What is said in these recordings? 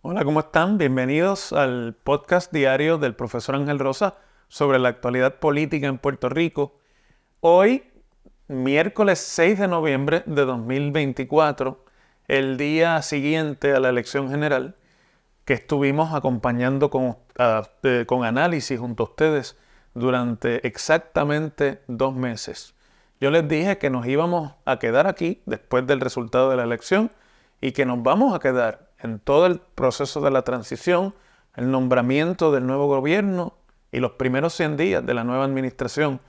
Hola, ¿cómo están? Bienvenidos al podcast diario del profesor Ángel Rosa sobre la actualidad política en Puerto Rico. Hoy, miércoles 6 de noviembre de 2024, el día siguiente a la elección general, que estuvimos acompañando con análisis junto a ustedes durante exactamente 2 meses. Yo les dije que nos íbamos a quedar aquí después del resultado de la elección y que nos vamos a quedar en todo el proceso de la transición, el nombramiento del nuevo gobierno y los primeros 100 días de la nueva administración.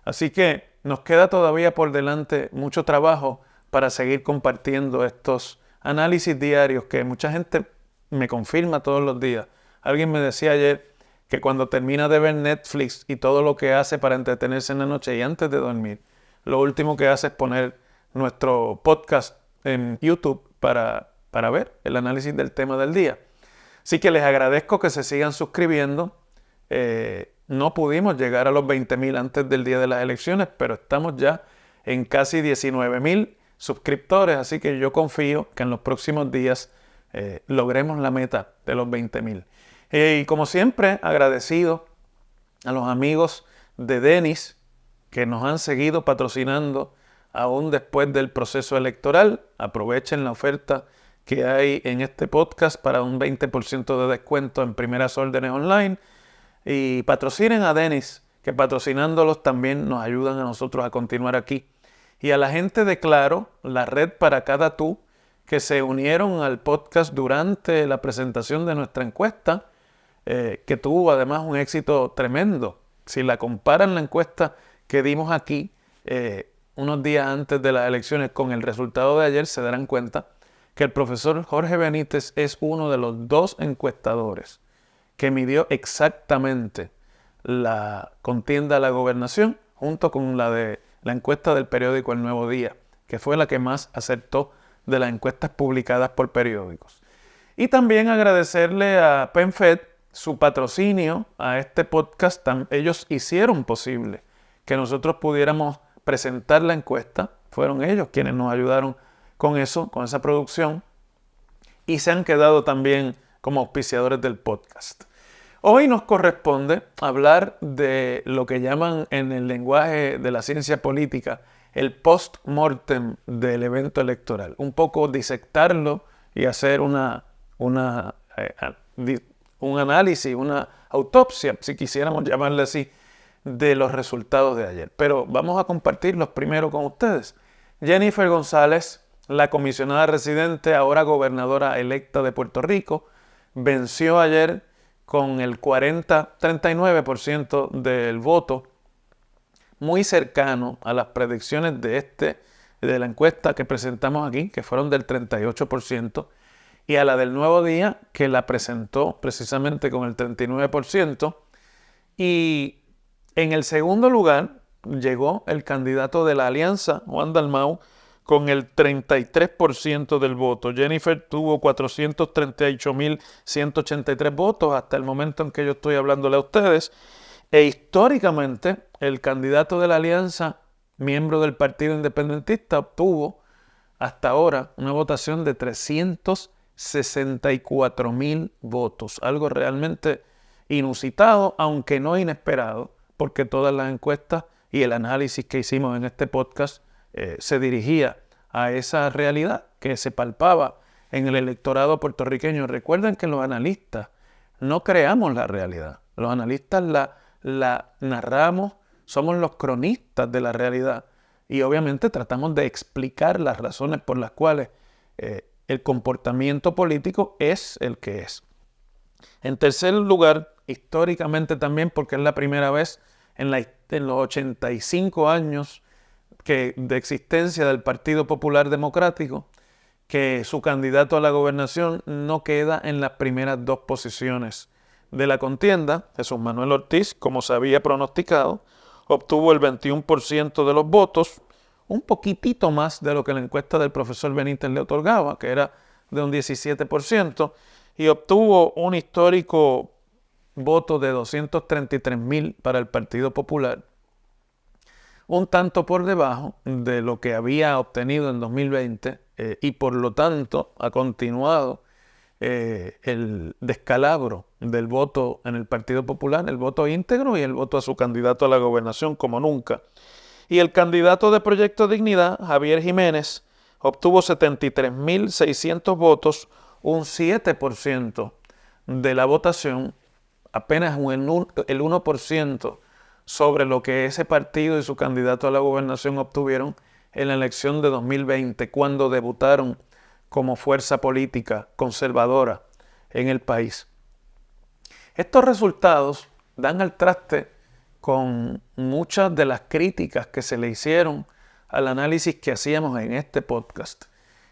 Así que nos queda todavía por delante mucho trabajo para seguir compartiendo estos análisis diarios que mucha gente me confirma todos los días. Alguien me decía ayer que cuando termina de ver Netflix y todo lo que hace para entretenerse en la noche y antes de dormir, lo último que hace es poner nuestro podcast en YouTube para ver el análisis del tema del día. Así que les agradezco que se sigan suscribiendo. No pudimos llegar a los 20,000 antes del día de las elecciones, pero estamos ya en casi 19,000 suscriptores, así que yo confío que en los próximos días logremos la meta de los 20,000. Y como siempre, agradecido a los amigos de Denis que nos han seguido patrocinando aún después del proceso electoral. Aprovechen la oferta que hay en este podcast para un 20% de descuento en primeras órdenes online y patrocinen a Denis, que patrocinándolos también nos ayudan a nosotros a continuar aquí. Y a la gente de Claro, la red para cada tú, que se unieron al podcast durante la presentación de nuestra encuesta, que tuvo además un éxito tremendo. Si la comparan la encuesta que dimos aquí unos días antes de las elecciones con el resultado de ayer, se darán cuenta que el profesor Jorge Benítez es uno de los dos encuestadores que midió exactamente la contienda a la gobernación junto con la de la encuesta del periódico El Nuevo Día, que fue la que más acertó de las encuestas publicadas por periódicos. Y también agradecerle a PenFed su patrocinio a este podcast. Ellos hicieron posible que nosotros pudiéramos presentar la encuesta. Fueron ellos quienes nos ayudaron con eso, con esa producción. Y se han quedado también como auspiciadores del podcast. Hoy nos corresponde hablar de lo que llaman en el lenguaje de la ciencia política el post-mortem del evento electoral. Un poco disectarlo y hacer un análisis, una autopsia, si quisiéramos llamarle así, de los resultados de ayer. Pero vamos a compartirlos primero con ustedes. Jennifer González, la comisionada residente, ahora gobernadora electa de Puerto Rico, venció ayer con el 39% del voto, muy cercano a las predicciones de la encuesta que presentamos aquí, que fueron del 38%, y a la del Nuevo Día, que la presentó precisamente con el 39%. Y en el segundo lugar llegó el candidato de la alianza, Juan Dalmau, con el 33% del voto. Jennifer tuvo 438,183 votos hasta el momento en que yo estoy hablándole a ustedes. E históricamente, el candidato de la alianza, miembro del Partido Independentista, obtuvo hasta ahora una votación de 364,000 votos. Algo realmente inusitado, aunque no inesperado, porque todas las encuestas y el análisis que hicimos en este podcast se dirigía a esa realidad que se palpaba en el electorado puertorriqueño. Recuerden que los analistas no creamos la realidad. Los analistas la narramos, somos los cronistas de la realidad y obviamente tratamos de explicar las razones por las cuales el comportamiento político es el que es. En tercer lugar, históricamente también, porque es la primera vez en los 85 años de existencia del Partido Popular Democrático, que su candidato a la gobernación no queda en las primeras dos posiciones de la contienda. Jesús Manuel Ortiz, como se había pronosticado, obtuvo el 21% de los votos, un poquitito más de lo que la encuesta del profesor Benítez le otorgaba, que era de un 17%, y obtuvo un histórico voto de 233,000 para el Partido Popular, un tanto por debajo de lo que había obtenido en 2020 y por lo tanto ha continuado el descalabro del voto en el Partido Popular, el voto íntegro y el voto a su candidato a la gobernación como nunca. Y el candidato de Proyecto Dignidad, Javier Jiménez, obtuvo 73.600 votos, un 7% de la votación, apenas el 1% sobre lo que ese partido y su candidato a la gobernación obtuvieron en la elección de 2020, cuando debutaron como fuerza política conservadora en el país. Estos resultados dan al traste con muchas de las críticas que se le hicieron al análisis que hacíamos en este podcast.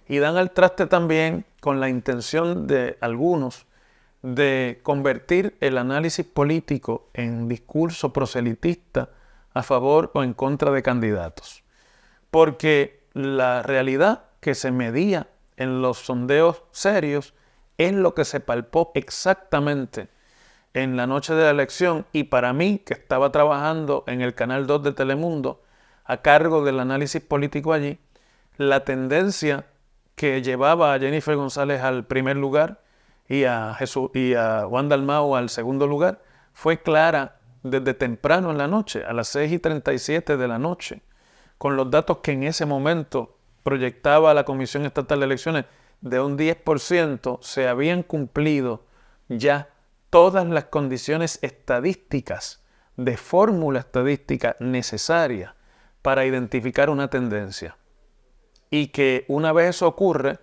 Y dan al traste también con la intención de algunos de convertir el análisis político en discurso proselitista a favor o en contra de candidatos. Porque la realidad que se medía en los sondeos serios es lo que se palpó exactamente en la noche de la elección, y para mí, que estaba trabajando en el Canal 2 de Telemundo a cargo del análisis político allí, la tendencia que llevaba a Jennifer González al primer lugar y a Juan Dalmau al segundo lugar fue clara desde temprano en la noche, a las 6:37 de la noche, con los datos que en ese momento proyectaba la Comisión Estatal de Elecciones de un 10%, se habían cumplido ya todas las condiciones estadísticas, de fórmula estadística necesaria para identificar una tendencia. Y que una vez eso ocurre,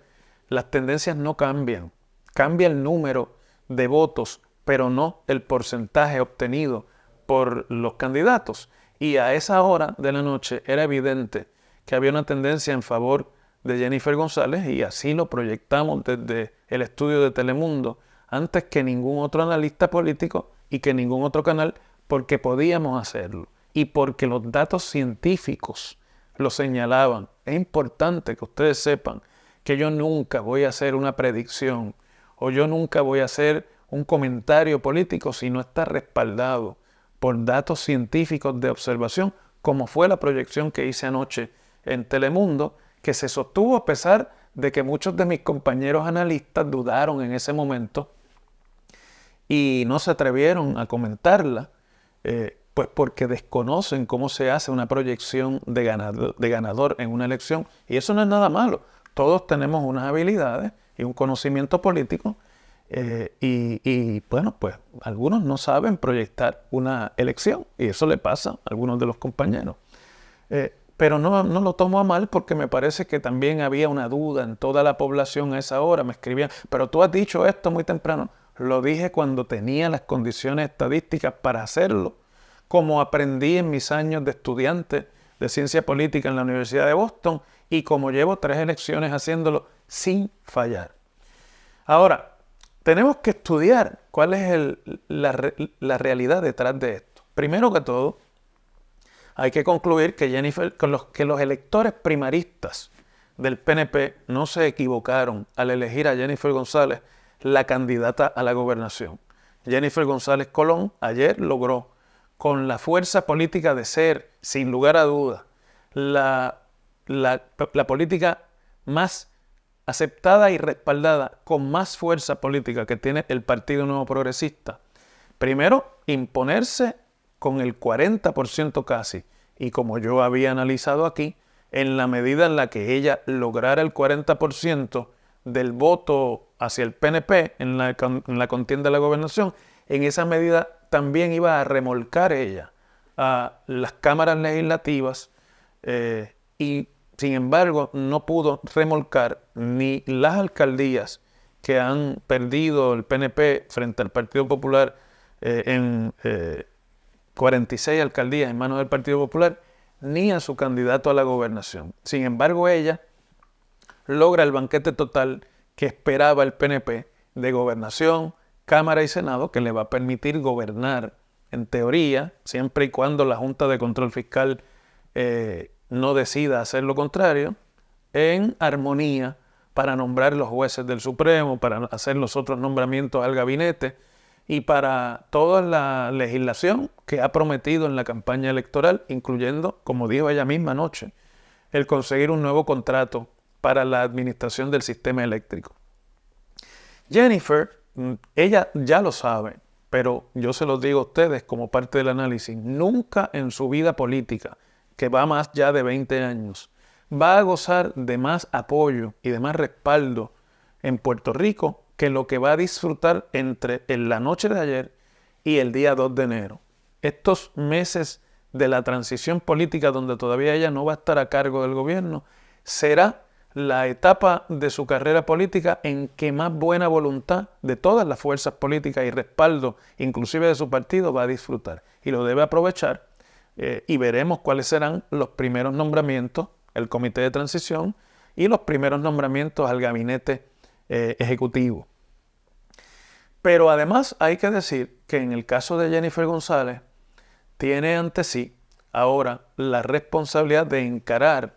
las tendencias no cambian. Cambia el número de votos, pero no el porcentaje obtenido por los candidatos. Y a esa hora de la noche era evidente que había una tendencia en favor de Jennifer González, y así lo proyectamos desde el estudio de Telemundo, antes que ningún otro analista político y que ningún otro canal, porque podíamos hacerlo y porque los datos científicos lo señalaban. Es importante que ustedes sepan que yo nunca voy a hacer una predicción o yo nunca voy a hacer un comentario político si no está respaldado por datos científicos de observación, como fue la proyección que hice anoche en Telemundo, que se sostuvo a pesar de que muchos de mis compañeros analistas dudaron en ese momento y no se atrevieron a comentarla, pues porque desconocen cómo se hace una proyección de ganador en una elección. Y eso no es nada malo. Todos tenemos unas habilidades y un conocimiento político, bueno, pues algunos no saben proyectar una elección, y eso le pasa a algunos de los compañeros. Pero no lo tomo a mal, porque me parece que también había una duda en toda la población a esa hora. Me escribían, pero tú has dicho esto muy temprano. Lo dije cuando tenía las condiciones estadísticas para hacerlo, como aprendí en mis años de estudiante de ciencia política en la Universidad de Boston y como llevo 3 elecciones haciéndolo sin fallar. Ahora, tenemos que estudiar cuál es la realidad detrás de esto. Primero que todo, hay que concluir que los electores primaristas del PNP no se equivocaron al elegir a Jennifer González la candidata a la gobernación. Jennifer González Colón ayer logró, con la fuerza política de ser, sin lugar a dudas, la política más aceptada y respaldada, con más fuerza política que tiene el Partido Nuevo Progresista, primero imponerse con el 40% casi, y como yo había analizado aquí, en la medida en la que ella lograra el 40% del voto hacia el PNP en la contienda de la gobernación, en esa medida también iba a remolcar ella a las cámaras legislativas, y sin embargo no pudo remolcar ni las alcaldías que han perdido el PNP frente al Partido Popular, en 46 alcaldías en manos del Partido Popular, ni a su candidato a la gobernación. Sin embargo, ella logra el banquete total que esperaba el PNP de gobernación, Cámara y Senado, que le va a permitir gobernar, en teoría, siempre y cuando la Junta de Control Fiscal no decida hacer lo contrario, en armonía, para nombrar los jueces del Supremo, para hacer los otros nombramientos al gabinete y para toda la legislación que ha prometido en la campaña electoral, incluyendo, como dijo ella misma anoche, el conseguir un nuevo contrato para la administración del sistema eléctrico. Jennifer, ella ya lo sabe, pero yo se los digo a ustedes como parte del análisis, nunca en su vida política, que va más ya de 20 años, va a gozar de más apoyo y de más respaldo en Puerto Rico que lo que va a disfrutar entre la noche de ayer y el día 2 de enero. Estos meses de la transición política donde todavía ella no va a estar a cargo del gobierno, será la etapa de su carrera política en que más buena voluntad de todas las fuerzas políticas y respaldo, inclusive de su partido, va a disfrutar. Y lo debe aprovechar y veremos cuáles serán los primeros nombramientos, el comité de transición y los primeros nombramientos al gabinete ejecutivo. Pero además hay que decir que en el caso de Jennifer González, tiene ante sí ahora la responsabilidad de encarar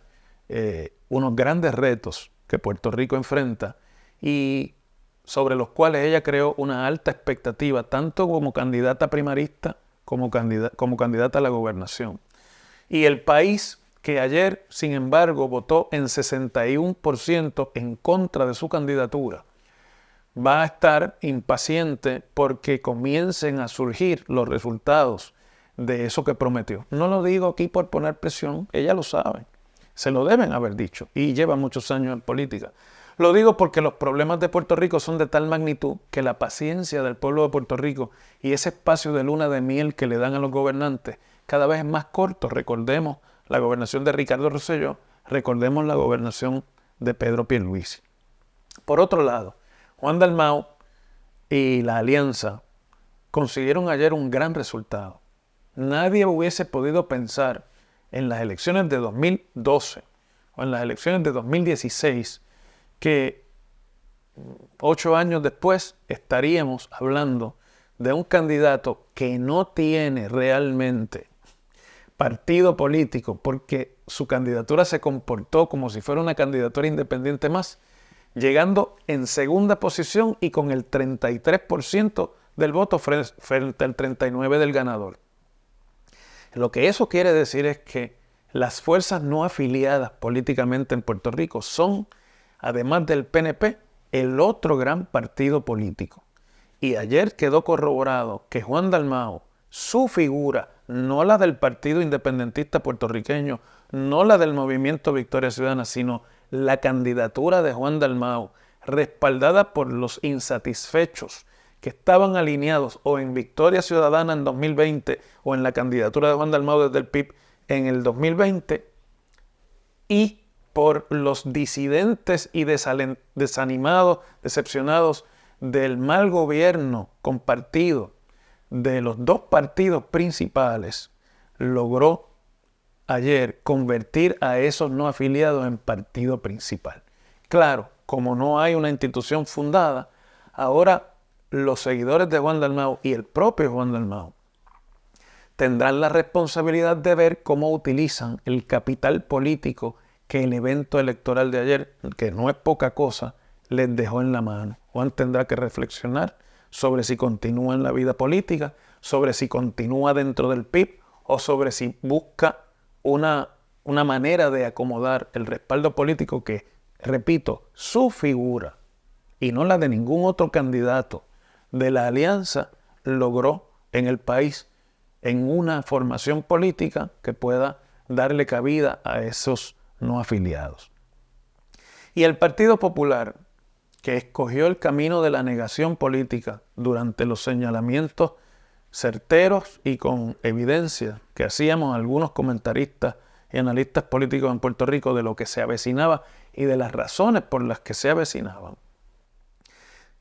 unos grandes retos que Puerto Rico enfrenta y sobre los cuales ella creó una alta expectativa, tanto como candidata primarista como candidata a la gobernación. Y el país, que ayer, sin embargo, votó en 61% en contra de su candidatura, va a estar impaciente porque comiencen a surgir los resultados de eso que prometió. No lo digo aquí por poner presión, ella lo sabe. Se lo deben haber dicho y lleva muchos años en política. Lo digo porque los problemas de Puerto Rico son de tal magnitud que la paciencia del pueblo de Puerto Rico y ese espacio de luna de miel que le dan a los gobernantes cada vez es más corto. Recordemos la gobernación de Ricardo Rosselló, recordemos la gobernación de Pedro Pierluisi. Por otro lado, Juan Dalmau y la alianza consiguieron ayer un gran resultado. Nadie hubiese podido pensar en las elecciones de 2012 o en las elecciones de 2016 que 8 años después estaríamos hablando de un candidato que no tiene realmente partido político porque su candidatura se comportó como si fuera una candidatura independiente más, llegando en segunda posición y con el 33% del voto frente al 39% del ganador. Lo que eso quiere decir es que las fuerzas no afiliadas políticamente en Puerto Rico son, además del PNP, el otro gran partido político. Y ayer quedó corroborado que Juan Dalmau, su figura, no la del Partido Independentista Puertorriqueño, no la del Movimiento Victoria Ciudadana, sino la candidatura de Juan Dalmau, respaldada por los insatisfechos que estaban alineados o en Victoria Ciudadana en 2020 o en la candidatura de Juan Dalmau desde el PIB en el 2020, y por los disidentes y desanimados, decepcionados del mal gobierno compartido de los dos partidos principales, logró ayer convertir a esos no afiliados en partido principal. Claro, como no hay una institución fundada, ahora los seguidores de Juan Dalmau y el propio Juan Dalmau tendrán la responsabilidad de ver cómo utilizan el capital político que el evento electoral de ayer, que no es poca cosa, les dejó en la mano. Juan tendrá que reflexionar sobre si continúa en la vida política, sobre si continúa dentro del PIB o sobre si busca una manera de acomodar el respaldo político que, repito, su figura y no la de ningún otro candidato de la alianza logró en el país en una formación política que pueda darle cabida a esos no afiliados. Y el Partido Popular, que escogió el camino de la negación política durante los señalamientos certeros y con evidencia que hacíamos algunos comentaristas y analistas políticos en Puerto Rico de lo que se avecinaba y de las razones por las que se avecinaban,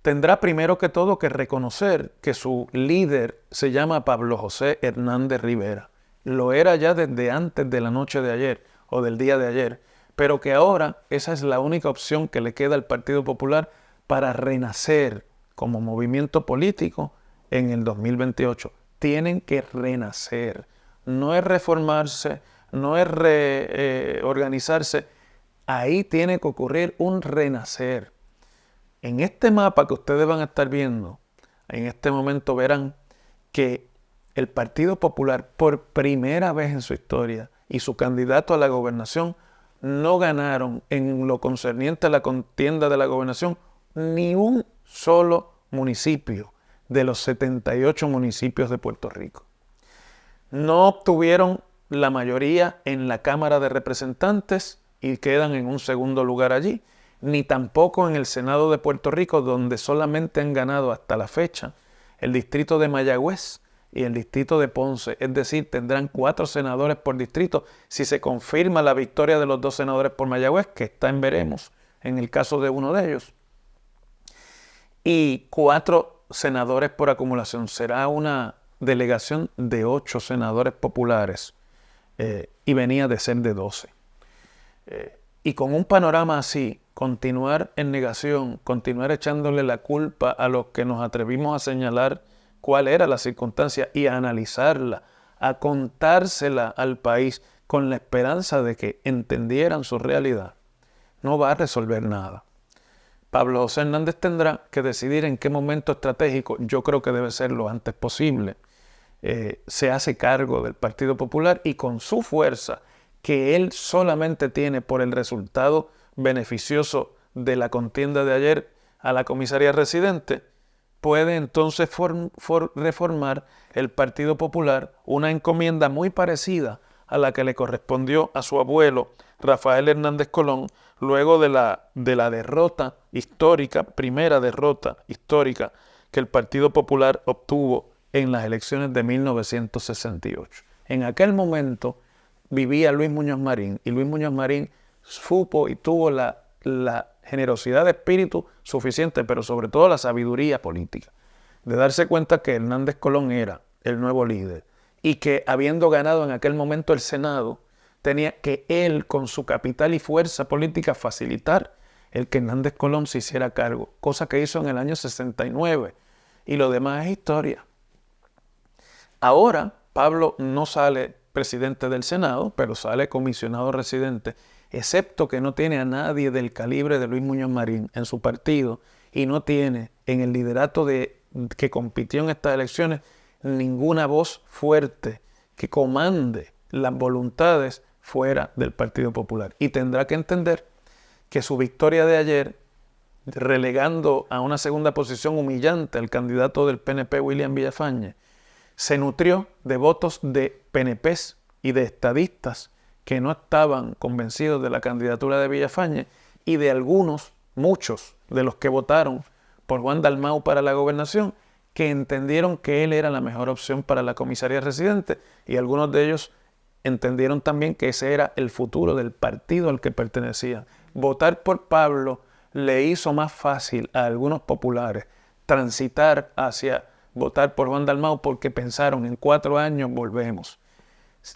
tendrá primero que todo que reconocer que su líder se llama Pablo José Hernández Rivera. Lo era ya desde antes de la noche de ayer o del día de ayer, pero que ahora esa es la única opción que le queda al Partido Popular para renacer como movimiento político en el 2028. Tienen que renacer. No es reformarse, no es reorganizarse. Ahí tiene que ocurrir un renacer. En este mapa que ustedes van a estar viendo, en este momento verán que el Partido Popular, por primera vez en su historia, y su candidato a la gobernación, no ganaron en lo concerniente a la contienda de la gobernación ni un solo municipio de los 78 municipios de Puerto Rico. No obtuvieron la mayoría en la Cámara de Representantes y quedan en un segundo lugar allí, ni tampoco en el Senado de Puerto Rico, donde solamente han ganado hasta la fecha el distrito de Mayagüez y el distrito de Ponce. Es decir, tendrán 4 senadores por distrito si se confirma la victoria de los 2 senadores por Mayagüez, que está en veremos en el caso de uno de ellos, y 4 senadores por acumulación. Será una delegación de 8 senadores populares y venía de ser de 12. Y con un panorama así, continuar en negación, continuar echándole la culpa a los que nos atrevimos a señalar cuál era la circunstancia y a analizarla, a contársela al país con la esperanza de que entendieran su realidad, no va a resolver nada. Pablo José Hernández tendrá que decidir en qué momento estratégico, yo creo que debe ser lo antes posible, se hace cargo del Partido Popular y con su fuerza que él solamente tiene por el resultado beneficioso de la contienda de ayer a la comisaría residente, puede entonces reformar el Partido Popular, una encomienda muy parecida a la que le correspondió a su abuelo Rafael Hernández Colón luego de la derrota histórica, primera derrota histórica que el Partido Popular obtuvo en las elecciones de 1968. En aquel momento vivía Luis Muñoz Marín y Luis Muñoz Marín supo y tuvo la generosidad de espíritu suficiente, pero sobre todo la sabiduría política, de darse cuenta que Hernández Colón era el nuevo líder y que habiendo ganado en aquel momento el Senado, tenía que él con su capital y fuerza política facilitar el que Hernández Colón se hiciera cargo, cosa que hizo en el año 69 y lo demás es historia. Ahora Pablo no sale presidente del Senado, pero sale comisionado residente, excepto que no tiene a nadie del calibre de Luis Muñoz Marín en su partido y no tiene en el liderato que compitió en estas elecciones ninguna voz fuerte que comande las voluntades fuera del Partido Popular. Y tendrá que entender que su victoria de ayer, relegando a una segunda posición humillante al candidato del PNP, William Villafañe, se nutrió de votos de PNPs y de estadistas que no estaban convencidos de la candidatura de Villafañe y de algunos, muchos de los que votaron por Juan Dalmau para la gobernación, que entendieron que él era la mejor opción para la comisaría residente y algunos de ellos entendieron también que ese era el futuro del partido al que pertenecían. Votar por Pablo le hizo más fácil a algunos populares transitar hacia votar por Juan Dalmau porque pensaron en 4 años volvemos.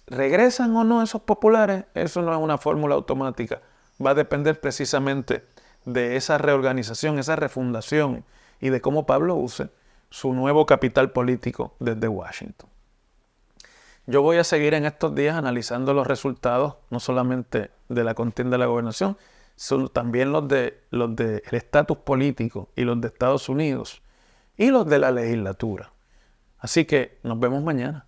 ¿Regresan o no esos populares? Eso no es una fórmula automática. Va a depender precisamente de esa reorganización, esa refundación y de cómo Pablo use su nuevo capital político desde Washington. Yo voy a seguir en estos días analizando los resultados, no solamente de la contienda de la gobernación, sino también los del estatus político y los de Estados Unidos y los de la legislatura. Así que nos vemos mañana.